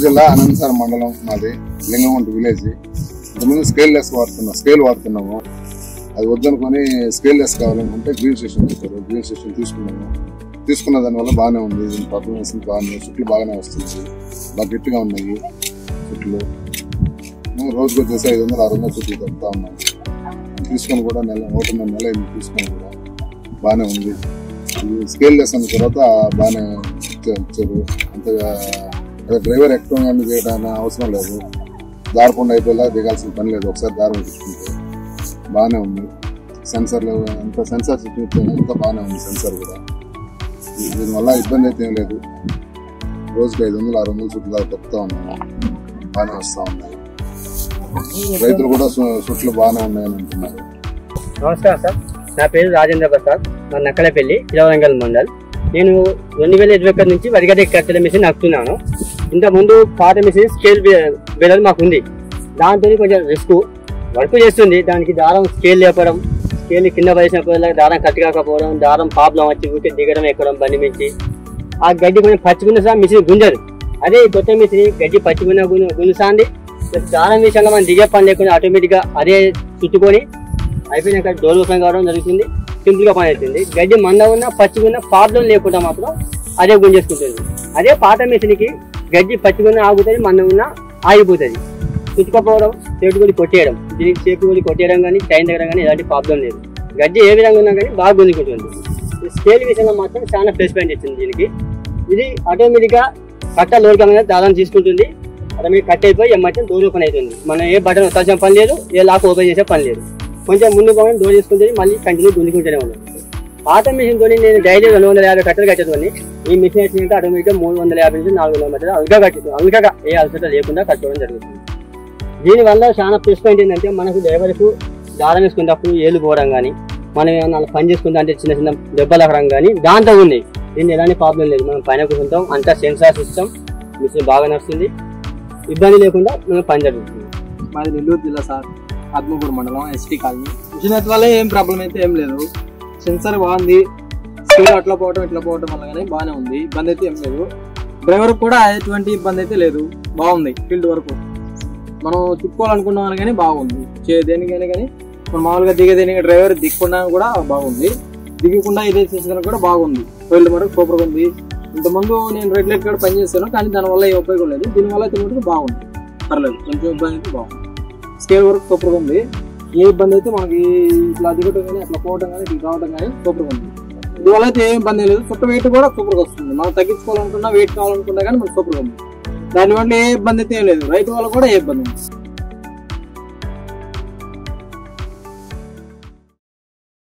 జిల్లా అనంతసాగర్ మండలం మాది లింగమంట విలేజ్. ఇంతకుముందు స్కేల్ వాడుతున్నాము. అది వద్దనుకొని స్కేల్ లెస్ కావాలనుకుంటే గ్రీన్ స్టేషన్ చెప్పారు. గ్రీన్ స్టేషన్ తీసుకున్న దానివల్ల బాగానే ఉంది. దీని పర్ఫార్మెన్స్ బాగుంది. చుట్లు బాగానే వస్తుంది. బాగా గట్టిగా ఉన్నాయి చుట్లు. రోజుకు వచ్చేసి 500-600 చుట్లు తప్పుతా ఉన్నాయి. తీసుకొని కూడా ఒకటిన్నర నెల అయింది తీసుకొని కూడా బాగానే ఉంది. స్కేల్ లెస్ అన్న తర్వాత బాగానే ఇచ్చారు. అంతగా డ్రైవర్ ఎక్కువ చేయడానికి అవసరం లేదు. దారకుండా అయిపోయేలా దిగాల్సిన పని లేదు. ఒకసారి దారం తీసుకుంటే బాగానే ఉంది. సెన్సర్లు అంతా సెన్సార్ అంతా బాగానే ఉంది. సెన్సార్ కూడా దీనివల్ల ఇబ్బంది అయితే ఏం లేదు. రోజుకి 500-600 చుట్లు దాకా తప్పుతా ఉన్నాము. బాగానే వస్తూ ఉన్నాయి. రైతులు కూడా చుట్లు బాగానే ఉన్నాయని అంటున్నారు. నమస్కారం సార్, నా పేరు రాజేంద్ర ప్రసాద్. నా నక్కలపల్లి కిలవరంగల్ మండల్. నేను 2021 నుంచి వరిగడ్డ కట్టెల మిషన్ నడుపుతున్నాను. ఇంతకుముందు పాత మిషన్ స్కేల్ బేలర్ మాకు ఉంది. దాంతో కొంచెం రిస్క్ వర్క్ చేస్తుంది. దానికి దారం స్కేల్ లేపడం, స్కేల్ కింద పడిసినప్పుడు దారం కట్ కాకపోవడం, దారం ప్రాబ్లం వచ్చి ఊరికే దిగడం ఎక్కడం బండి మించి. ఆ గడ్డి కొంచెం పచ్చిగున్న సార్ మిషన్ గుంజదు. అదే కొత్త మిషన్ గడ్డి పచ్చిగున్న గుంజుసాంది. దారం విషయంలో మనం దిగే పని లేకుండా ఆటోమేటిక్గా అదే చుట్టుకొని అయిపోయినాక డోర్ ఓపెన్ కావడం జరుగుతుంది. సింపుల్గా పని అవుతుంది. గడ్డి మంద ఉన్న పచ్చిగున్న ప్రాబ్లం లేకుండా మాత్రం అదే గుంజేసుకుంటుంది. అదే పాత మిషన్కి గడ్డి పచ్చిగున్న ఆగుతుంది, మంద ఉన్న ఆగిపోతుంది. చుట్టుకపోవడం, చేటుకొని కొట్టేయడం, దీనికి చేటుకొని కొట్టేయడం కానీ టైం దగ్గర కానీ ఎలాంటి ప్రాబ్లం లేదు. గడ్డి ఏ విధంగా ఉన్నా కానీ బాగా గుంజుకుంటుంది. స్కేల్ విషయంలో మాత్రం చాలా ప్లస్ పాయింట్ ఇచ్చింది దీనికి. ఇది ఆటోమేటిక్గా కట్ట లోడ్ దాదాపు తీసుకుంటుంది. ఆటోమేటిక్ కట్ అయిపోయి ఎమ్మటం డోర్ ఓపెన్ అవుతుంది. మనం ఏ బటన్ వచ్చాల్సిన పని లేదు, ఏ లాక్ ఓపెన్ చేసే పని లేదు. కొంచెం ముందు పోయి డోర్ చేసుకుంటుంది, మళ్ళీ కంటిన్యూ గుంజుకుంటూనే ఉన్నాం. పాత మిషన్తో నేను డైలీ 250 కట్టలు కట్టేది. ఈ మిషన్ వచ్చినాక ఆటోమేటిక్గా 350 నుంచి 400 మధ్య అల్గా ఏ అలసట లేకుండా కట్టుకోవడం జరుగుతుంది. దీనివల్ల చాలా ప్లస్ పాయింట్ ఏంటంటే మనకు డ్రైవర్కు దారం వేసుకునేటప్పుడు ఏళ్ళు పోవడం కానీ, మనం ఏమన్నా పని చేసుకుంటే అంటే చిన్న చిన్న దెబ్బలు అక్కడం కానీ దాంతో ఉంది. దీన్ని ఎలాంటి ప్రాబ్లం లేదు. మనం పైన కూర్చుంటాం, అంతా సెన్సార్ సిస్టమ్, మిషన్ బాగా నడుస్తుంది, ఇబ్బంది లేకుండా మనం పని జరుగుతుంది. మాది నెల్లూరు జిల్లా సార్, ఆత్మకూరు మండలం, ఎస్టీ కాలనీ. మిషన్ వల్ల ఏం ప్రాబ్లం అయితే ఏం లేదు. సెన్సార్ బాగుంది. స్పీడ్ అట్లా పోవడం ఇట్లా పోవడం వల్ల కానీ బాగానే ఉంది. ఇబ్బంది అయితే ఏం లేదు. డ్రైవర్ కూడా ఎటువంటి ఇబ్బంది అయితే లేదు. బాగుంది. ఫీల్డ్ వరకు మనం చుట్టుకోవాలనుకున్నాం కానీ బాగుంది. దేనికైనా కానీ మనం మామూలుగా దిగేదేనికి డ్రైవర్ దిగకుండా కూడా బాగుంది. దిగకుండా ఇదే చేసేదానికి కూడా బాగుంది. ఫీల్డ్ వరకు సూపర్గా ఉంది. ఇంతకుముందు నేను రెగ్యులేటర్ కూడా పనిచేస్తాను, కానీ దానివల్ల ఏ ఉపయోగం లేదు. దీనివల్ల తినడానికి బాగుంది, పర్లేదు. కొంచెం ఇబ్బంది అయితే బాగుంది. స్కేల్ వరకు సూపర్గా ఉంది. ఏ ఇబ్బంది అయితే మనకి ఇట్లా దిగటం కానీ అట్లా పోవడం కానీ ఇట్లా రావడం కానీ సూపర్గా ఉంది. దీనివల్ల అయితే ఏ ఇబ్బంది లేదు. చుట్ట వెయిట్ కూడా సూపర్గా వస్తుంది. మనం తగ్గించుకోవాలనుకున్నా, వెయిట్ కావాలనుకున్నా కానీ మనకు సూపర్గా ఉంది. దానివల్ల ఏ ఇబ్బంది అయితే ఏం లేదు. రైతు వల్ల కూడా ఏ ఇబ్బంది ఉంది.